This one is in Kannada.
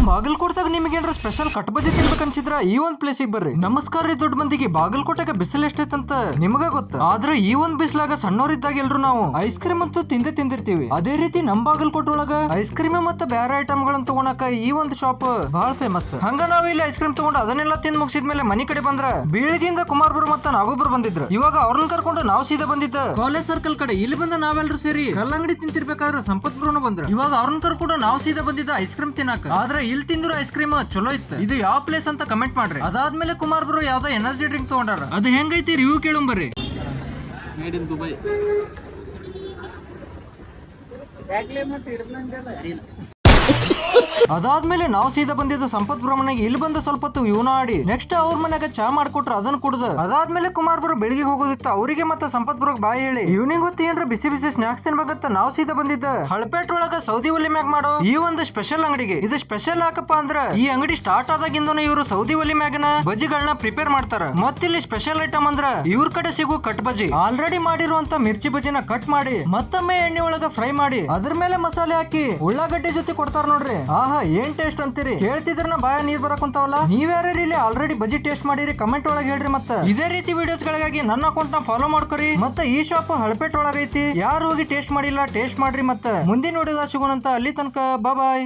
ಬಾಗಲಕೋಟದಾಗ ನಿಮಗೇನ್ರ ಸ್ಪೆಷಲ್ ಕಟ್ ಬಜಿ ತಿನ್ಬೇಕನ್ಸಿದ್ರ ಈ ಒಂದ್ ಪ್ಲೇಸಿಗೆ ಬರ್ರಿ. ನಮಸ್ಕಾರ ರೀ ದೊಡ್ಡ ಮಂದಿಗೆ. ಬಾಗಲಕೋಟೆಗೆ ಬಿಸಿಲು ಎಷ್ಟೈತಂತ ನಿಮಗ ಗೊತ್ತ. ಆದ್ರೆ ಈ ಒಂದ್ ಬಿಸಿಲಾಗ ಸಣ್ಣೋರಿದ್ದಾಗ ಎಲ್ರು ನಾವು ಐಸ್ ಕ್ರೀಮ್ ಅಂತೂ ತಿಂದಿರ್ತೀವಿ. ಅದೇ ರೀತಿ ನಮ್ ಬಾಗಲಕೋಟೆ ಒಳಗ ಐಸ್ ಕ್ರೀಮ್ ಮತ್ತೆ ಬೇರೆ ಐಟಮ್ ಗಳನ್ನ ತಗೊಳಕ ಈ ಒಂದ್ ಶಾಪ್ ಬಹಳ ಫೇಮಸ್. ಹಂಗ ನಾವ್ ಇಲ್ಲಿ ಐಸ್ ಕ್ರೀಮ್ ತಗೊಂಡು ಅದನ್ನೆಲ್ಲ ತಿಂದ್ ಮುಗಿಸಿದ್ಮೇಲೆ ಮನಿ ಕಡೆ ಬಂದ್ರ ಬೀಳಗಿಂದ ಕುಮಾರ್ಬರು ಮತ್ತೆ ನಾಗೊಬ್ರು ಬಂದಿದ್ರು. ಇವಾಗ ಅವ್ರನ್ನ ಕರ್ಕೊಂಡು ನಾವು ಸೀದಾ ಬಂದಿದ್ದ ಕಾಲೇಜ್ ಸರ್ಕಲ್ ಕಡೆ. ಇಲ್ಲಿ ಬಂದ ನಾವೆಲ್ಲರೂ ಸೇರಿ ಕಲ್ಲಂಗಡಿ ತಿಂತಿರ್ಬೇಕಾದ್ರೆ ಸಂಪತ್ ಬ್ರೋನು ಬಂದ್ರ. ಇವಾಗ ಅವ್ರನ್ನ ಕರ್ಕೊಂಡು ನಾವು ಸೀದಾ ಬಂದಿದ್ದ ಐಸ್ ಕ್ರೀಮ್ ತಿನ್ನಾಕ. ಆದ್ರೆ ಇಲ್ಲಿ ತಿಂದ್ರು ಐಸ್ ಕ್ರೀಮ್ ಚಲೋ ಇತ್ತು. ಇದು ಯಾವ ಪ್ಲೇಸ್ ಅಂತ ಕಮೆಂಟ್ ಮಾಡ್ರಿ. ಅದಾದ್ಮೇಲೆ ಕುಮಾರ್ ಬ್ರೋ ಯಾವ್ದೋ ಎನರ್ಜಿ ಡ್ರಿಂಕ್ ತಗೊಂಡಾರ. ಅದು ಹೆಂಗೈತಿ ರಿವ್ಯೂ ಕೇಳಂ ಬರ್ರಿ. Made in Dubai. ಅದಾದ್ಮೇಲೆ ನಾವು ಸೀದಾ ಬಂದಿದ್ದ ಸಂಪತ್ ಬ್ರೋ ಮನೆಗೆ. ಇಲ್ಲಿ ಬಂದ ಸ್ವಲ್ಪ ಹೊತ್ತು ಇವನ ಆಡಿ ನೆಕ್ಸ್ಟ್ ಅವ್ರ ಮನೆಗೆ ಚಾ ಮಾಡ್ಕೊಟ್ರ, ಅದನ್ನ ಕುಡ್ದ. ಅದಾದ್ಮೇಲೆ ಕುಮಾರ್ ಬ್ರೋ ಬೆಳಿಗ್ಗೆ ಹೋಗೋದಿತ್ತು. ಅವರಿಗೆ ಮತ್ತೆ ಸಂಪತ್ ಬ್ರೋಗ್ ಬಾಯ್ ಹೇಳಿ ಇವ್ನಿಂಗ್ ಗೊತ್ತಿ ಏನ್ರ ಬಿಸಿ ಬಿಸಿ ಸ್ನಾಕ್ಸ್ ತಿನ್ಬೇಕಂತ ನಾವು ಸೀದಾ ಬಂದಿದ್ದ ಹಳಪೇಟ್ ಒಳಗ ಸೌದಿ ಒಲಿ ಮ್ಯಾಗ್ ಮಾಡೋ ಈ ಒಂದು ಸ್ಪೆಷಲ್ ಅಂಗಡಿಗೆ. ಇದು ಸ್ಪೆಷಲ್ ಯಾಕಪ್ಪ ಅಂದ್ರ ಈ ಅಂಗಡಿ ಸ್ಟಾರ್ಟ್ ಆದಾಗಿಂದನು ಇವರು ಸೌದಿ ಒಲಿ ಮ್ಯಾಗನ ಬಜಿಗಳನ್ನ ಪ್ರಿಪೇರ್ ಮಾಡ್ತಾರ. ಮತ್ತಿಲ್ಲಿ ಸ್ಪೆಷಲ್ ಐಟಮ್ ಅಂದ್ರ ಇವ್ರ ಕಡೆ ಸಿಗೋ ಕಟ್ ಬಜಿ ಆಲ್ರೆಡಿ ಮಾಡಿರುವಂತ ಮಿರ್ಚಿ ಬಜಿನ ಕಟ್ ಮಾಡಿ ಮತ್ತೊಮ್ಮೆ ಎಣ್ಣೆ ಒಳಗ ಫ್ರೈ ಮಾಡಿ ಅದ್ರ ಮೇಲೆ ಮಸಾಲೆ ಹಾಕಿ ಉಳ್ಳಾಗಡ್ಡಿ ಜೊತೆ ಕೊಡ್ತಾರ ನೋಡ್ರಿ. ಆಹಾ ಏನ್ ಟೇಸ್ಟ್ ಅಂತೀರಿ. ಹೇಳ್ತಿದ್ರ ಬಾಯ ನೀರ್ ಬರಕುಂತಾವಲ್ಲ. ನೀವ್ಯಾರು ಇಲ್ಲಿ ಆಲ್ರೆಡಿ ಬಜಿ ಟೇಸ್ಟ್ ಮಾಡಿರಿ ಕಮೆಂಟ್ ಒಳಗೆ ಹೇಳ್ರಿ. ಮತ್ತೆ ಇದೇ ರೀತಿ ವಿಡಿಯೋಸ್ ಗಳಿಗಾಗಿ ನನ್ನ ಅಕೌಂಟ್ ನ ಫಾಲೋ ಮಾಡ್ಕೊರಿ. ಮತ್ತೆ ಈ ಶಾಪ್ ಹಳಪೇಟ್ ಒಳಗೈತಿ. ಯಾರು ಹೋಗಿ ಟೇಸ್ಟ್ ಮಾಡಿಲ್ಲ ಟೇಸ್ಟ್ ಮಾಡ್ರಿ. ಮತ್ತೆ ಮುಂದಿನ ವಿಡಿಯೋದಾಗ ಸಿಗೋಣಂತ. ಅಲ್ಲಿ ತನಕ ಬಾಯ್.